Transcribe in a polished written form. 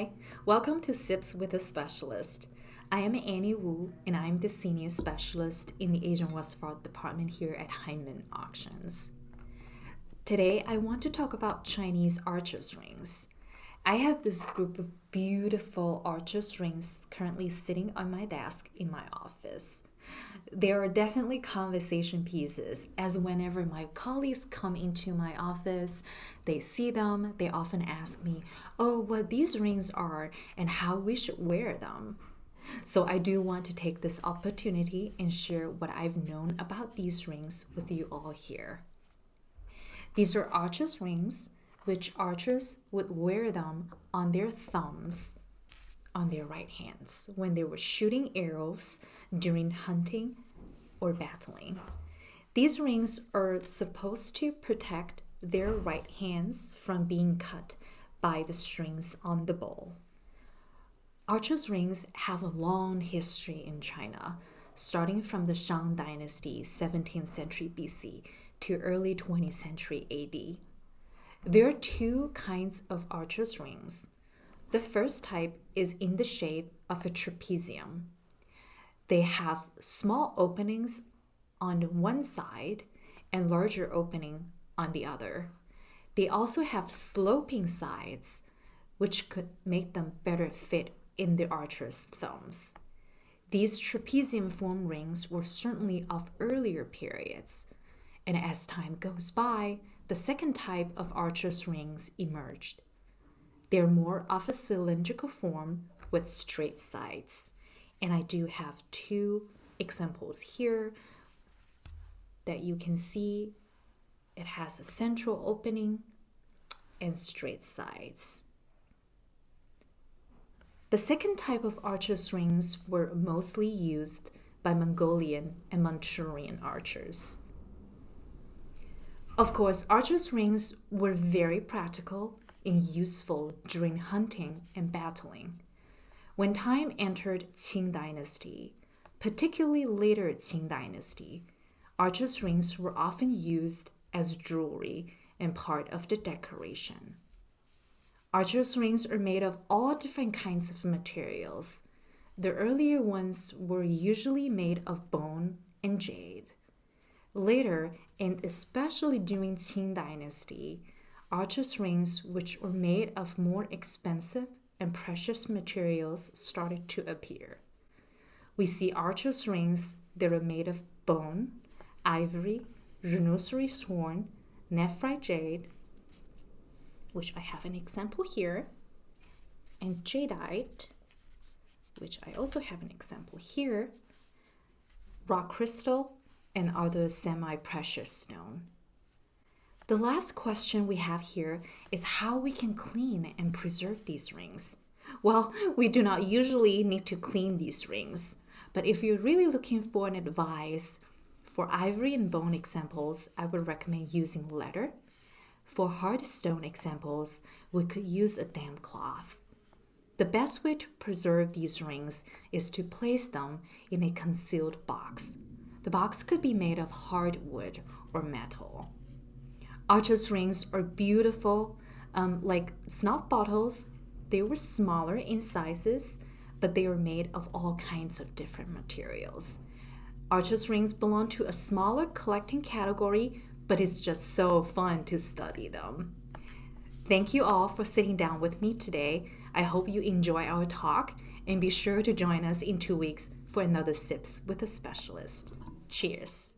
Hi, welcome to Sips with a Specialist. I am Annie Wu, and I'm the Senior Specialist in the Asian Westphal Department here at Hindman Auctions. Today, I want to talk about Chinese arches rings. I have this group of beautiful arches rings currently sitting on my desk in my office. They are definitely conversation pieces, as whenever my colleagues come into my office, they see them, they often ask me, oh, what these rings are and how we should wear them. So I do want to take this opportunity and share what I've known about these rings with you all here. These are arches rings, which archers would wear them on their thumbs on their right hands when they were shooting arrows during hunting or battling. These rings are supposed to protect their right hands from being cut by the strings on the bow. Archers' rings have a long history in China, starting from the Shang Dynasty, 17th century BC, to early 20th century AD. There are two kinds of archers' rings. The first type is in the shape of a trapezium. They have small openings on one side and larger opening on the other. They also have sloping sides, which could make them better fit in the archer's thumbs. These trapezium form rings were certainly of earlier periods, and as time goes by, the second type of archer's rings emerged. They're more of a cylindrical form with straight sides. And I do have two examples here that you can see. It has a central opening and straight sides. The second type of archers' rings were mostly used by Mongolian and Manchurian archers. Of course, archers' rings were very practical and useful during hunting and battling. When time entered Qing Dynasty, particularly later Qing Dynasty, archers' rings were often used as jewelry and part of the decoration. Archers' rings are made of all different kinds of materials. The earlier ones were usually made of bone and jade. Later, and especially during Qing Dynasty, archers' rings, which were made of more expensive and precious materials, started to appear. We see archers' rings that are made of bone, ivory, rhinoceros horn, nephrite jade, which I have an example here, and jadeite, which I also have an example here, rock crystal, and other semi-precious stone. The last question we have here is how we can clean and preserve these rings. Well, we do not usually need to clean these rings, but if you're really looking for an advice for ivory and bone examples, I would recommend using leather. For hard stone examples, we could use a damp cloth. The best way to preserve these rings is to place them in a concealed box. The box could be made of hardwood or metal. Archers' rings are beautiful, like snuff bottles. They were smaller in sizes, but they are made of all kinds of different materials. Archers' rings belong to a smaller collecting category, but it's just so fun to study them. Thank you all for sitting down with me today. I hope you enjoy our talk, and be sure to join us in 2 weeks for another Sips with a Specialist. Cheers.